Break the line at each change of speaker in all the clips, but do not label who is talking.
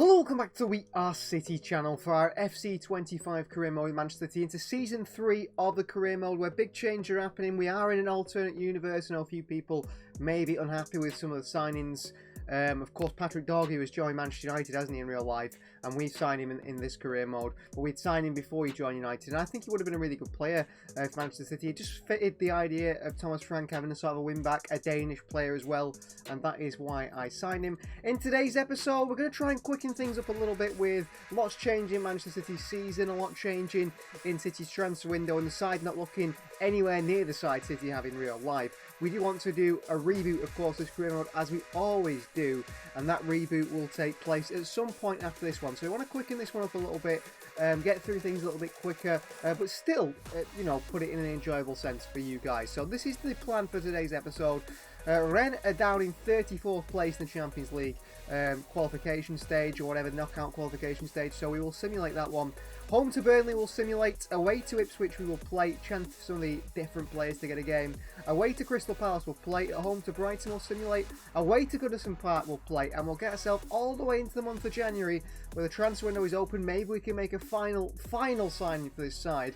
Hello, welcome back to We Are City channel for our FC25 career mode in Manchester City into Season 3 of the career mode where big changes are happening. We are in an alternate universe. I know a few people may be unhappy with some of the signings. Of course, Patrick Dorgu has joined Manchester United, hasn't he, in real life? And we've signed him in this career mode. But we'd signed him before he joined United. And I think he would have been a really good player for Manchester City. It just fitted the idea of Thomas Frank having a sort of a wing-back, a Danish player as well. And that is why I signed him. In today's episode, we're going to try and quicken things up a little bit with lots changing in Manchester City's season, a lot changing in City's transfer window, and the side not looking anywhere near the side City have in real life. We do want to do a reboot, of course, this career mode, as we always do, and that reboot will take place at some point after this one. So we want to quicken this one up a little bit, get through things a little bit quicker, but still, you know, put it in an enjoyable sense for you guys. So this is the plan for today's episode. Rennes are down in 34th place in the Champions League qualification stage, or whatever, knockout qualification stage, so we will simulate that one. Home to Burnley will simulate, away to Ipswich we will play, chance for some of the different players to get a game. Away to Crystal Palace we'll play, at home to Brighton we'll simulate, away to Goodison Park we'll play, and we'll get ourselves all the way into the month of January, where the transfer window is open. Maybe we can make a final signing for this side.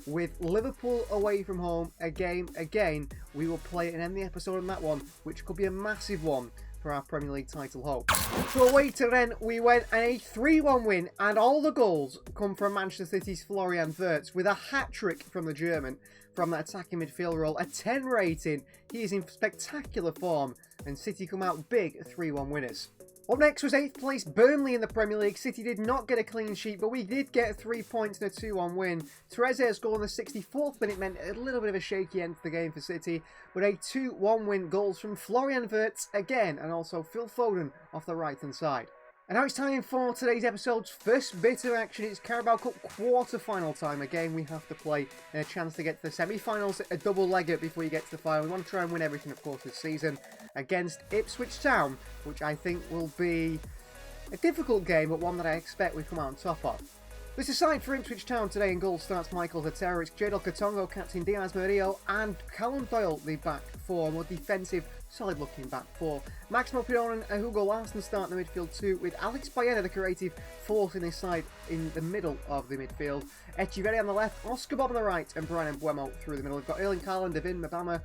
With Liverpool away from home, again, we will play and end the episode on that one, which could be a massive one for our Premier League title hope. So away to Rennes, we went a 3-1 win, and all the goals come from Manchester City's Florian Wirtz, with a hat-trick from the German from that attacking midfield role, a 10 rating. He is in spectacular form, and City come out big 3-1 winners. Up next was 8th place Burnley in the Premier League. City did not get a clean sheet, but we did get 3 points in a 2-1 win. Trezeguet's goal in the 64th minute meant a little bit of a shaky end to the game for City, but a 2-1 win. Goals from Florian Wirtz again, and also Phil Foden off the right-hand side. And now it's time for today's episode's first bit of action. It's Carabao Cup quarter-final time. Again, we have to play and a chance to get to the semi-finals, a double-legger before you get to the final. We want to try and win everything, of course, this season against Ipswich Town, which I think will be a difficult game, but one that I expect we come out on top of. This is side for Ipswich Town today. In goal starts Michael Zatera. It's Jadel Katongo, captain Diaz Murillo, and Callum Doyle, the back four, more defensive, solid-looking back four. Maximo Pionon and Hugo Larsson start in the midfield too, with Alex Baena, the creative force in this side, in the middle of the midfield. Echeverri on the left, Oscar Bob on the right, and Brian Mbuemo through the middle. We've got Erling Haaland, Devin Mabama,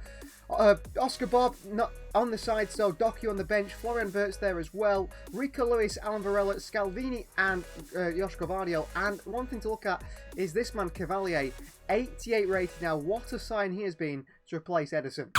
Oscar Bob not on the side, so Doku on the bench, Florian Wirtz there as well, Rico Lewis, Alan Varela, Scalvini, and Joshua Vardio. And one thing to look at is this man Cavalier, 88 rated now. What a sign he has been to replace Ederson.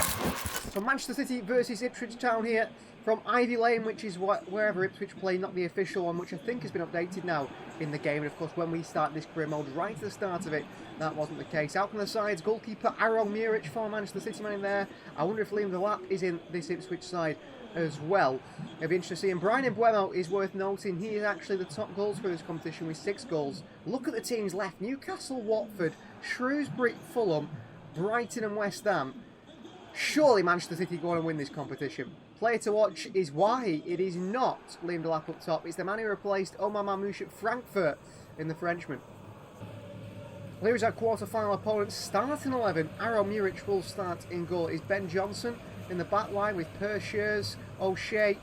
So Manchester City versus Ipswich Town here from Ivy Lane, which is wherever Ipswich play, not the official one, which I think has been updated now in the game. And of course, when we start this career mode, right at the start of it, that wasn't the case. Out on the sides, goalkeeper Aaron Muric, former Manchester City man in there. I wonder if Liam Delap is in this Ipswich side as well. It'll be interesting to see. And Brian Mbuemo is worth noting. He is actually the top goal scorer of this competition with 6 goals. Look at the teams left: Newcastle, Watford, Shrewsbury, Fulham, Brighton and West Ham. Surely Manchester City go on and win this competition. Player to watch is Wahi. It is not Liam Delap up top. It's the man who replaced Omar Mamouche at Frankfurt in the Frenchman. Here is our quarter-final opponent. Starting 11, Aaron Muric will start in goal. Is Ben Johnson in the back line with Pershers, O'Shea,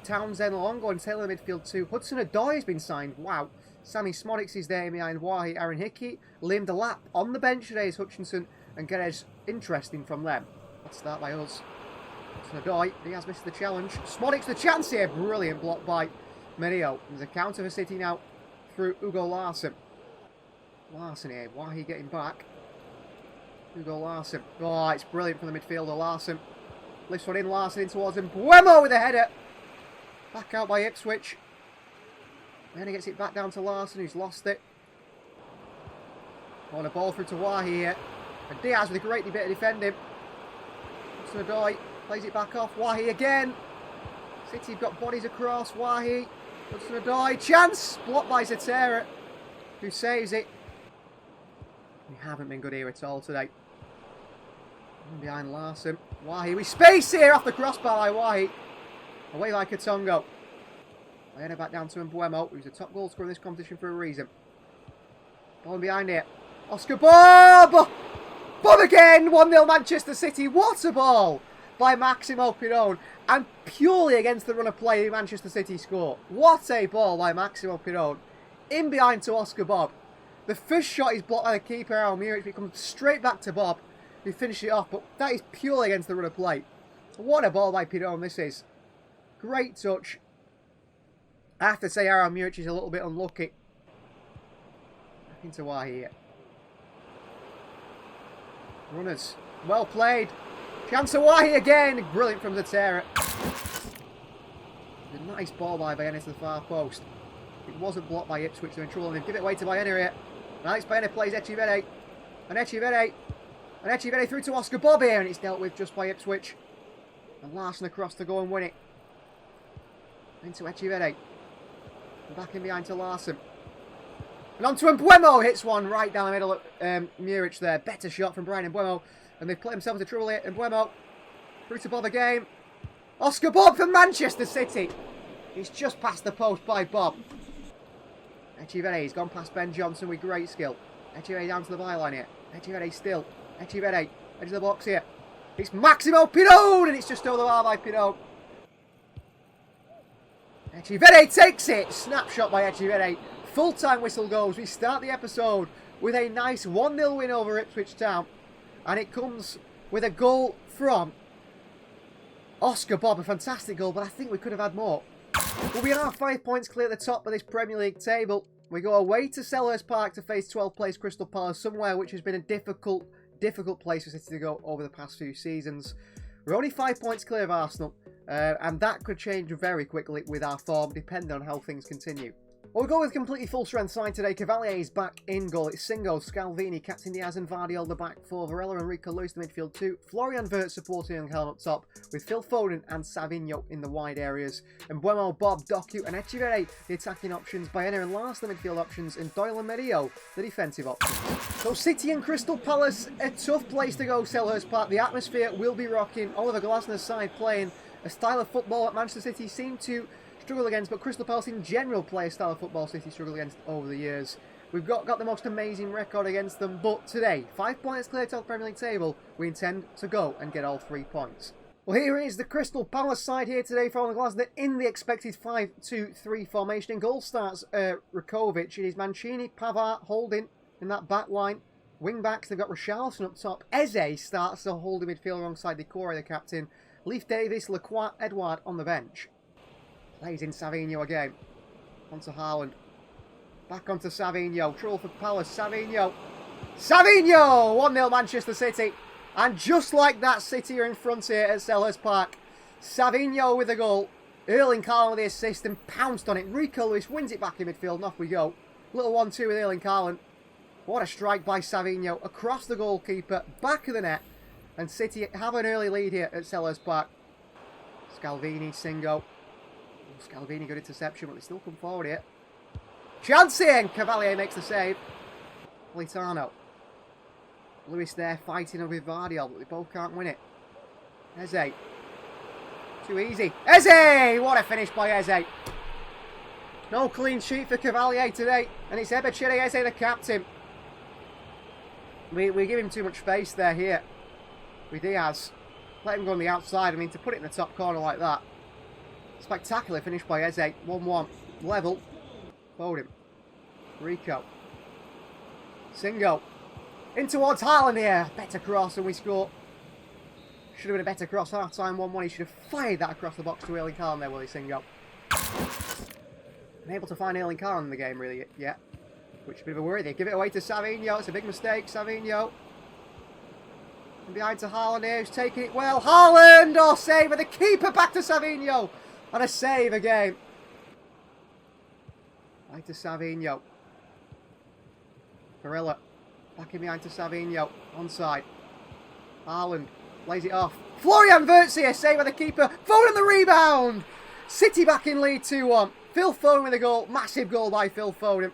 Townsend, Longo and Taylor in the midfield too. Hudson-Odoi has been signed. Wow. Sammy Smodics is there behind Wahi, Aaron Hickey. Liam Delap on the bench today is Hutchinson, and Guedes interesting from them. Let's start by us. Hudson-Odoi, he has missed the challenge. Smodics the chance here. Brilliant block by Murillo. There's a counter for City now through Hugo Larsson. Larsson here. Wahi getting back. Hugo Larsson. Oh, it's brilliant from the midfielder. Larsson lifts one in. Larsson in towards him. Mbuemo with a header. Back out by Ipswich. Then he gets it back down to Larsson, who's lost it. On a ball through to Wahi here. And Diaz with a great bit of defending. Hudson-Odoi plays it back off. Wahi again. City have got bodies across. Wahi. Hudson-Odoi. Chance! Blocked by Zatera, who saves it. We haven't been good here at all today. Behind Larsson. Wahi with space here off the crossbar by Wahi. Away by Katongo. Then back down to Mbuemo, who's the top goal scorer in this competition for a reason. Ball behind here. Oscar Bob! Bob again! 1-0 Manchester City. What a ball! by Massimo Pirone, and purely against the run of play Manchester City score. What a ball by Massimo Pirone. In behind to Oscar Bob. The first shot is blocked by the keeper, Almuric. It comes straight back to Bob, who finishes it off, but that is purely against the run of play. What a ball by Pirone this is. Great touch. I have to say, Aaron Muric is a little bit unlucky. Back into why here. Runners. Well played. Chance of Wahi again. Brilliant from the terror. A nice ball by Baena to the far post. It wasn't blocked by Ipswich. They're in trouble. And they give it away to Baena here. Alex Baena plays Echivere. And Echivere through to Oscar Bob here. And it's dealt with just by Ipswich. And Larson across to go and win it. Into Echivere. And back in behind to Larson. And on to Mbuemo. Hits one right down the middle at Muric there. Better shot from Brian Mbuemo. And they've put themselves into trouble here. Mbuemo. Through to Bob again. Oscar Bob for Manchester City. He's just past the post by Bob. Echivere, he's gone past Ben Johnson with great skill. Echivere down to the byline here. Echivere still. Echivere, edge of the box here. It's Massimo Pirone, and it's just over the bar by Pirone. Echivere takes it. Snapshot by Echivere. Full-time whistle goes. We start the episode with a nice 1-0 win over Ipswich Town. And it comes with a goal from Oscar Bob. A fantastic goal, but I think we could have had more. Well, we are 5 points clear at the top of this Premier League table. We go away to Selhurst Park to face 12th place Crystal Palace, somewhere which has been a difficult place for City to go over the past few seasons. We're only 5 points clear of Arsenal, and that could change very quickly with our form, depending on how things continue. Well, we'll go with a completely full-strength side today. Cavalier is back in goal. It's Singo, Scalvini, Captain Diaz and Vardiol the back four. Varela and Rico Lewis the midfield two. Florian Wirtz supporting Haaland up top, with Phil Foden and Savinho in the wide areas. And Mbuemo, Bob, Doku and Echivere the attacking options. Baena and Lars the midfield options. And Doyle and Merio the defensive options. So City and Crystal Palace, a tough place to go, Selhurst Park. The atmosphere will be rocking. Oliver Glasner's side playing a style of football that Manchester City seem to struggle against, but Crystal Palace in general play a style of football City struggle against over the years. We've got the most amazing record against them, but today, 5 points clear to the Premier League table, we intend to go and get all 3 points. Well, here is the Crystal Palace side here today for Oliver Glasner in the expected 5-2-3 formation. In goal starts Rakovic. It is Mancini, Pavard, Holding in that back line. Wing backs, they've got Richarlison up top. Eze starts the holding midfield alongside Decore, the captain. Leif Davis, Lacroix, Edouard on the bench. Plays in Savinho again. Onto Haaland. Back onto Savinho. Trouble for Palace. Savinho. 1-0 Manchester City. And just like that, City are in front here at Selhurst Park. Savinho with the goal. Erling Haaland with the assist and pounced on it. Rico Lewis wins it back in midfield and off we go. Little 1-2 with Erling Haaland. What a strike by Savinho. Across the goalkeeper. Back of the net. And City have an early lead here at Selhurst Park. Scalvini, Singo. Scalvini, good interception, but they still come forward here. Chance here, and Cavalier makes the save. Politano. Lewis there fighting with Vardiol, but they both can't win it. Eze. Too easy. Eze! What a finish by Eze. No clean sheet for Cavalier today, and it's Ebechiri Eze, the captain. We give him too much space there here with Diaz. Let him go on the outside. I mean, to put it in the top corner like that. Spectacular finish by Eze. 1-1. Level. Foden. Rico. Singo. In towards Haaland here. Better cross and we score. Should have been a better cross. Half time 1-1. He should have fired that across the box to Erling Haaland there, Willie Singo. Unable to find Erling Haaland in the game really yet. Which is a bit of a worry. They give it away to Savinho. It's a big mistake. Savinho. And behind to Haaland here. Who's taking it well. Haaland! Oh, save with the keeper back to Savinho. And a save again. Back to Savinho. Barella. Back in behind to Savinho. Onside. Haaland. Lays it off. Florian Wirtz here. Save by the keeper. Foden the rebound. City back in lead 2-1. Phil Foden with a goal. Massive goal by Phil Foden.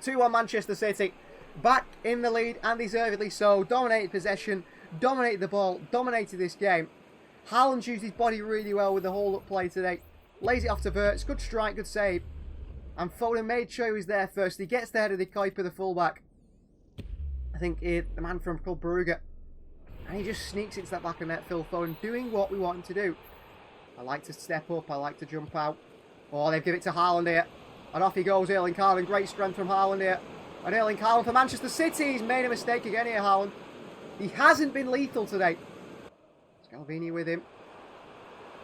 2-1 Manchester City. Back in the lead and deservedly so. Dominated possession. Dominated the ball. Dominated this game. Haaland used his body really well with the hold-up play today. Lays it off to Wirtz. Good strike, good save. And Foden made sure he was there first. He gets the head of the keeper, the fullback. I think the man from Club Brugge. And he just sneaks into that back of net, Phil Foden, doing what we want him to do. I like to step up. I like to jump out. Oh, they've given it to Haaland here. And off he goes, Erling Haaland. Great strength from Haaland here. And Erling Haaland for Manchester City. He's made a mistake again here, Haaland. He hasn't been lethal today. Scalvini with him.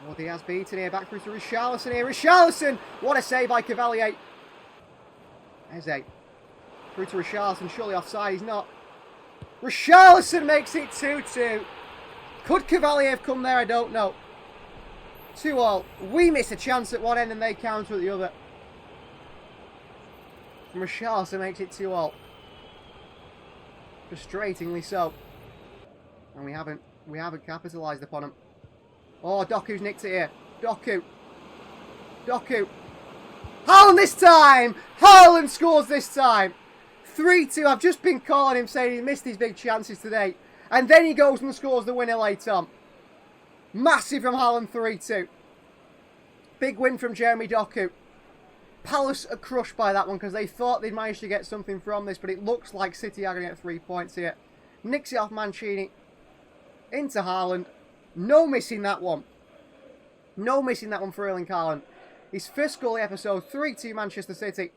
Oh, Diaz beaten here. Back through to Richarlison here. Richarlison! What a save by Cavalier. Eze. Through to Richarlison. Surely offside. He's not. Richarlison makes it 2-2. Could Cavalier have come there? I don't know. 2-2. We miss a chance at one end and they counter at the other. And Richarlison makes it 2-2. Frustratingly so. And we haven't capitalised upon him. Oh, Doku's nicked it here. Doku. Haaland this time! Haaland scores this time! 3-2. I've just been calling him saying he missed his big chances today. And then he goes and scores the winner late on. Massive from Haaland, 3-2. Big win from Jeremy Doku. Palace are crushed by that one because they thought they'd managed to get something from this, but it looks like City are going to get 3 points here. Nicks it off Mancini. Into Haaland. No missing that one. No missing that one for Erling Haaland. His first goal of the episode, 3-2 Manchester City.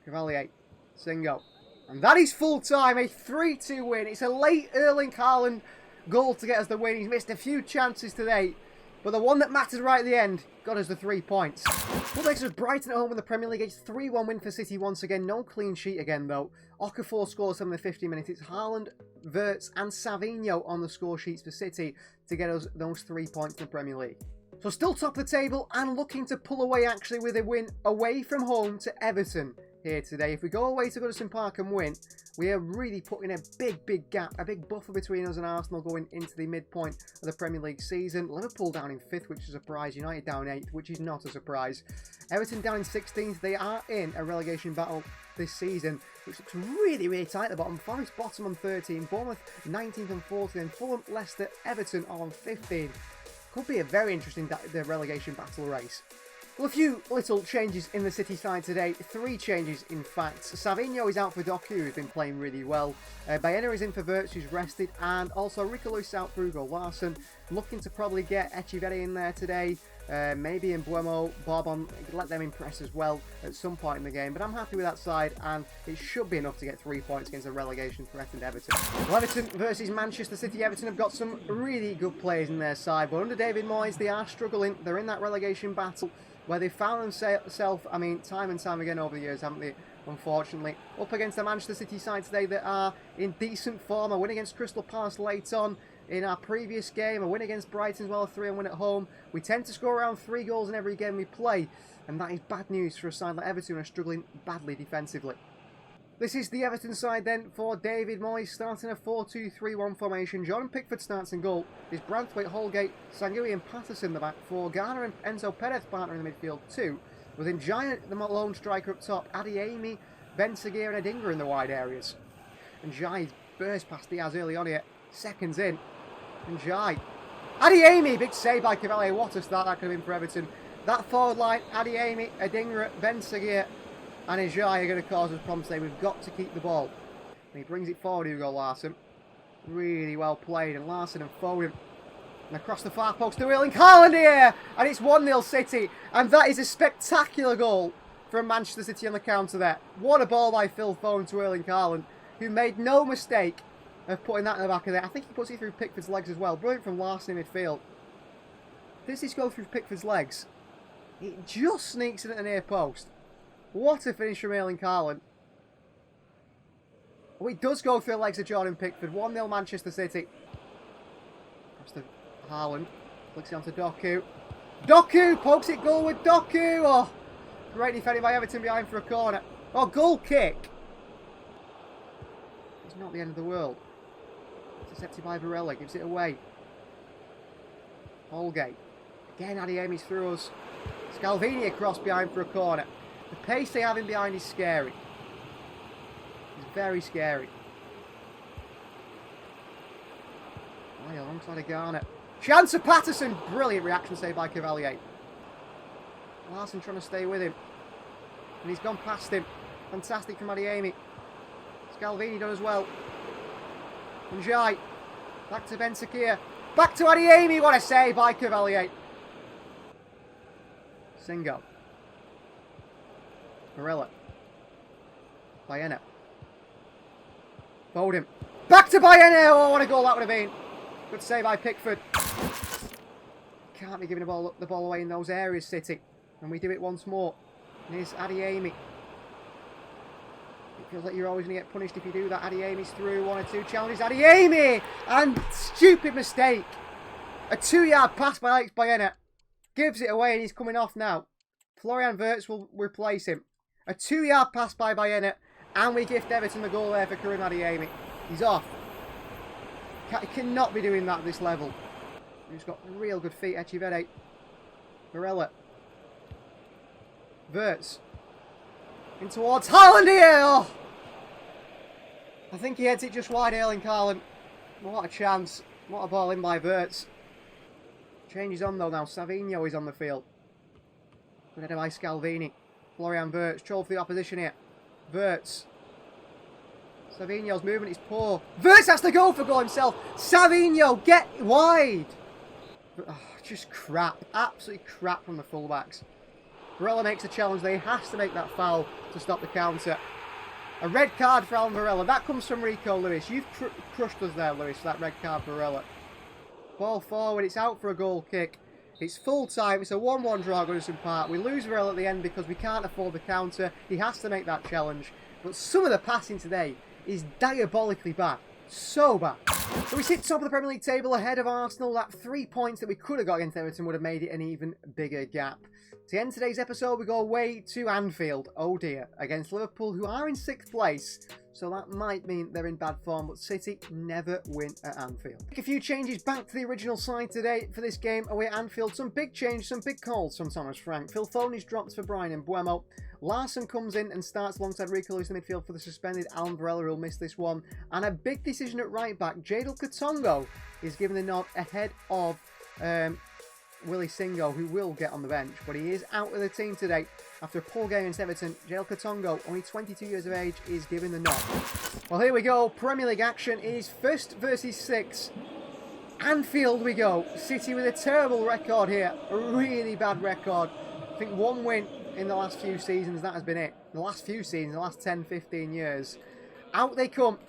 Cavalier. Singo. And that is full time, a 3-2 win. It's a late Erling Haaland goal to get us the win. He's missed a few chances today, but the one that mattered right at the end got us the 3 points. Well, next was Brighton at home in the Premier League. It's 3-1 win for City once again. No clean sheet again, though. Okafor scores in the 50 minutes. It's Haaland, Wirtz and Savinho on the score sheets for City to get us those 3 points in the Premier League. So still top of the table and looking to pull away actually with a win away from home to Everton here today. If we go away to Goodison Park and win, we are really putting a big gap, a big buffer between us and Arsenal going into the midpoint of the Premier League season. Liverpool down in 5th, which is a surprise. United down 8th, which is not a surprise. Everton down in 16th. They are in a relegation battle this season, which looks really tight at the bottom. Forest bottom on 13, Bournemouth 19th and 14th, and Fulham, Leicester, Everton are on 15. Could be a very interesting relegation battle race. Well, a few little changes in the City side today. 3 changes, in fact. Savinho is out for Doku, who's been playing really well. Baena is in for Wirtz, who's rested. And also Rico Lewis out for Hugo Larsson. Looking to probably get Echeverri in there today. Maybe Mbuemo, Barbon, let them impress as well at some point in the game. But I'm happy with that side, and it should be enough to get 3 points against a relegation threatened Everton. Well, Everton versus Manchester City. Everton have got some really good players in their side, but under David Moyes, they are struggling. They're in that relegation battle where they found themselves, I mean, time and time again over the years, haven't they? Unfortunately, up against the Manchester City side today that are in decent form. A win against Crystal Palace late on in our previous game, a win against Brighton as well, a 3-1 win at home. We tend to score around 3 goals in every game we play, and that is bad news for a side like Everton who are struggling badly defensively. This is the Everton side then for David Moyes, starting a 4-2-3-1 formation. Jordan Pickford starts in goal. It's Branthwaite, Holgate, Sangui and Patterson the back 4. Garner and Enzo Perez partner in the midfield 2. Within Giant, the lone striker up top. Adeyemi, Ben Seguir and Adingra in the wide areas. And Jai burst past Diaz early on here. Seconds in. And Jai. Adeyemi, big save by Cavalier. What a start that could have been for Everton. That forward line, Adeyemi, Adingra, Ben Seguir and Ajay are going to cause us problems today. We've got to keep the ball. And he brings it forward, Hugo Larsson. Really well played. And Larsson and Foden. And across the far post to Erling Haaland here. And it's 1-0 City. And that is a spectacular goal from Manchester City on the counter there. What a ball by Phil Foden to Erling Haaland, who made no mistake of putting that in the back of there. I think he puts it through Pickford's legs as well. Brilliant from Larsson in midfield. Does this go through Pickford's legs? It just sneaks in at the near post. What a finish from Erling Haaland. Oh, it does go through the legs of Jordan Pickford. 1-0 Manchester City. Across to Haaland. Flicks it onto Doku. Doku pokes it goal with Doku. Oh, great defending by Everton behind for a corner. Oh, goal kick. It's not the end of the world. Intercepted by Varela. Gives it away. Holgate. Again, Adeyemi's through us. Scalvini across behind for a corner. The pace they have in behind is scary. It's very scary. Right alongside of Garner. Chance of Patterson. Brilliant reaction saved by Cavalier. Larsson trying to stay with him. And he's gone past him. Fantastic from Adeyemi. Scalvini done as well. And Jai. Back to Bentancur. Back to Adeyemi. What a save by Cavalier. Singo. Barella. Baena. Foden. Back to Baena. Oh, what a goal that would have been. Good save by Pickford. Can't be giving the ball away in those areas, City. And we do it once more. And here's Adeyemi. It feels like you're always going to get punished if you do that. Adeyemi's through. 1 or 2 challenges. Adeyemi! And stupid mistake. A 2-yard pass by Alex Baena. Gives it away and he's coming off now. Florian Wirtz will replace him. A 2-yard pass by Baena. And we gift Everton the goal there for Karim Adeyemi. He's off. He cannot be doing that at this level. He's got real good feet. Echevere. Barella. Wirtz. In towards Haaland here. Oh. I think he heads it just wide, Erling Haaland. What a chance. What a ball in by Wirtz. Changes on though now. Savinho is on the field. Good header by Scalvini. Florian Wirtz. Troll for the opposition here. Wirtz. Savinho's movement is poor. Wirtz has to go for goal himself. Savinho, get wide. Oh, just crap. Absolutely crap from the fullbacks. Barella makes a challenge. They has to make that foul to stop the counter. A red card for Alan Barella. That comes from Rico Lewis. You've crushed us there, Lewis, for that red card for Barella. Ball forward. It's out for a goal kick. It's full time. It's a 1-1 draw at Goodison Park. We lose Barella at the end because we can't afford the counter. He has to make that challenge. But some of the passing today is diabolically bad. So bad. So we sit top of the Premier League table ahead of Arsenal. That 3 points that we could have got against Everton would have made it an even bigger gap. To end today's episode, we go away to Anfield. Oh dear. Against Liverpool, who are in 6th place. So that might mean they're in bad form, but City never win at Anfield. Make a few changes back to the original side today for this game away at Anfield. Some big changes, some big calls from Thomas Frank. Phil Foden is dropped for Brian Mbeumo. Larson comes in and starts alongside Rico Lewis in the midfield for the suspended Alan Barella, who will miss this one. And a big decision at right back. Jadel Katongo is given the nod ahead of Willy Singo, who will get on the bench. But he is out of the team today. After a poor game against Everton, Jadel Katongo, only 22 years of age, is given the nod. Well, here we go. Premier League action is 1st versus 6. Anfield we go. City with a terrible record here. A really bad record. I think 1 win in the last few seasons, that has been it. The last few seasons, the last 10, 15 years. Out they come.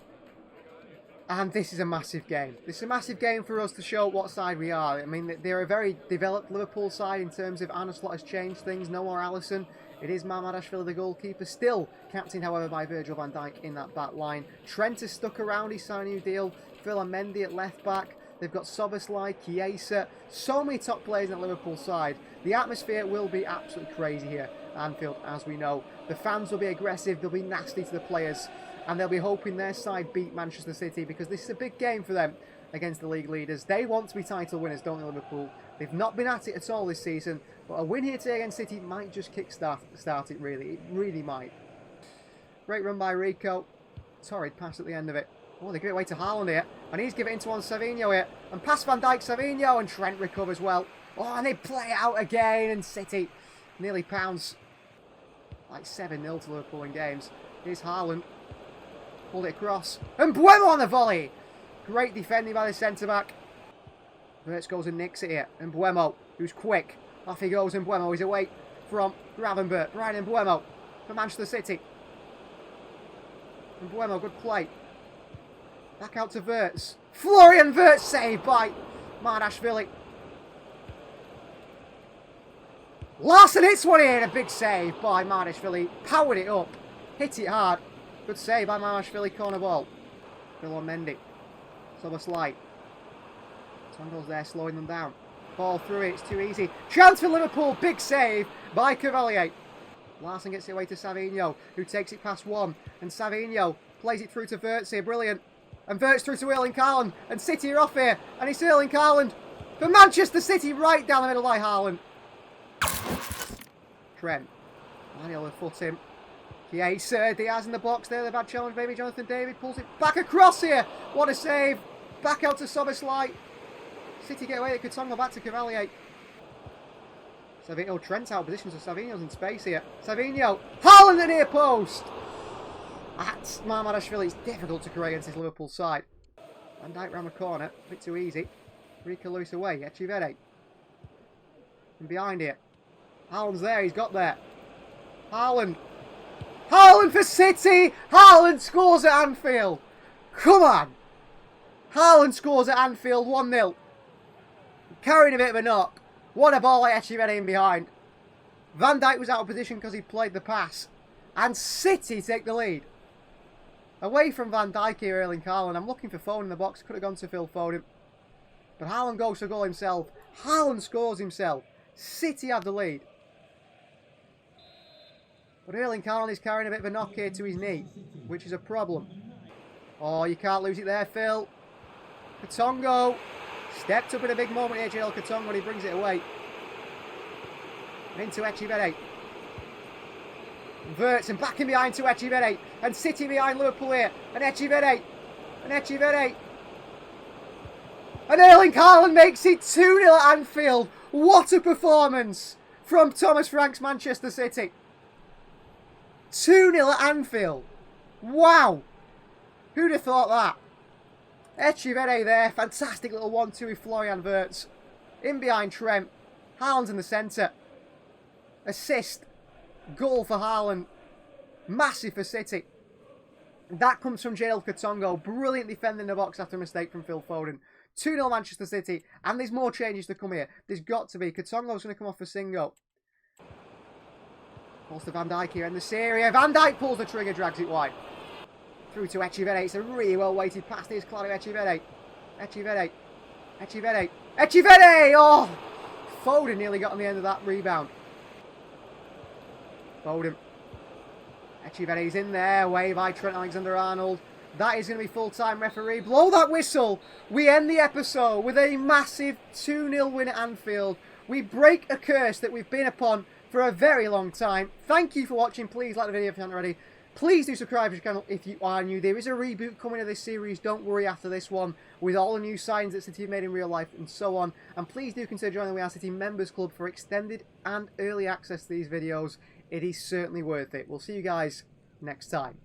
And this is a massive game. This is a massive game for us to show what side we are. I mean, they're a very developed Liverpool side in terms of Arne Slot has changed things. No more Alisson. It is Mamadashvili, the goalkeeper. Still captained, however, by Virgil van Dijk in that back line. Trent is stuck around. He's signed a new deal. Phil Mendy at left back. They've got Soboslai, Chiesa. So many top players in the Liverpool side. The atmosphere will be absolutely crazy here at Anfield, as we know. The fans will be aggressive. They'll be nasty to the players. And they'll be hoping their side beat Manchester City because this is a big game for them against the league leaders. They want to be title winners, don't they, Liverpool? They've not been at it at all this season. But a win here today against City might just kick-start it, really. It really might. Great run by Rico. Torrid pass at the end of it. Oh, they give it away to Haaland here. And he's given it into on Savinho here. And past Van Dijk, Savinho, and Trent recovers well. Oh, and they play out again. And City nearly pounds like 7-0 to Liverpool in games. Here's Haaland. Pulled it across. And Mbeumo on the volley. Great defending by the centre-back. Wirtz goes and nicks it here. And Mbeumo, who's quick. Off he goes, and Mbeumo is away from Gravenberch. Brian Mbeumo for Manchester City. And Mbeumo, good play. Back out to Wirtz. Florian Wirtz saved by Mardashvili. Larson hits one here. A big save by Mardashvili. Powered it up. Hit it hard. Good save by Mardashvili. Corner ball. Phil Mendy. Soboslai. Tongo's there slowing them down. Ball through it. It's too easy. Chance for Liverpool. Big save by Cavalier. Larson gets it away to Savinho, who takes it past one. And Savinho plays it through to Wirtz here. Brilliant. And Wirtz through to Erling Haaland. And City are off here. And it's Erling Haaland for Manchester City, right down the middle by Haaland. Trent. Manuel with foot in. Chiesa, Diaz in the box there. The bad challenge, maybe Jonathan David pulls it back across here. What a save. Back out to Soboslai. City get away. Katongo back to Cavalier. Savinho, Trent's out of position, so Savinho's in space here. Savinho. Haaland at near post. That's Mamadashvili. It's difficult to create against this Liverpool side. Van Dijk round the corner. A bit too easy. Rico Lewis away. Echeverri. And behind here. Haaland's there. He's got there. Haaland. Haaland for City. Haaland scores at Anfield. Come on. Haaland scores at Anfield 1-0. Carrying a bit of a knock. What a ball by Echeverri in behind. Van Dijk was out of position because he played the pass. And City take the lead. Away from Van Dijk here, Erling Haaland. I'm looking for Foden in the box. Could have gone to Phil Foden. But Haaland goes for goal himself. Haaland scores himself. City have the lead. But Erling Haaland is carrying a bit of a knock here to his knee, which is a problem. Oh, you can't lose it there, Phil. Katongo. Stepped up in a big moment here, Joel Katongo, when he brings it away. Into Echeverri. Verts and back in behind to Echeverri. And City behind Liverpool here. And Echeverri. And Echeverri. And Erling Haaland makes it 2-0 at Anfield. What a performance from Thomas Frank's Manchester City. 2-0 at Anfield. Wow. Who'd have thought that? Echeverri there. Fantastic little 1-2 with Florian Wirtz. In behind Trent. Haaland's in the centre. Assist. Goal for Haaland. Massive for City. That comes from Jadel Katongo. Brilliant defending the box after a mistake from Phil Foden. 2-0 Manchester City. And there's more changes to come here. There's got to be. Katongo's going to come off for Singo. Calls to Van Dijk here in this area. Van Dijk pulls the trigger, drags it wide. Through to Echeverri. It's a really well weighted pass. Here's Claudio Echeverri. Echeverri. Echeverri. Echeverri! Oh! Foden nearly got on the end of that rebound. Foden. Echeverri's in there. Away by Trent Alexander-Arnold. That is going to be full-time referee. Blow that whistle. We end the episode with a massive 2-0 win at Anfield. We break a curse that we've been upon for a very long time. Thank you for watching. Please like the video if you haven't already. Please do subscribe to the channel if you are new. There is a reboot coming to this series. Don't worry after this one. With all the new signs that City have made in real life and so on. And please do consider joining the We Are City Members Club for extended and early access to these videos. It is certainly worth it. We'll see you guys next time.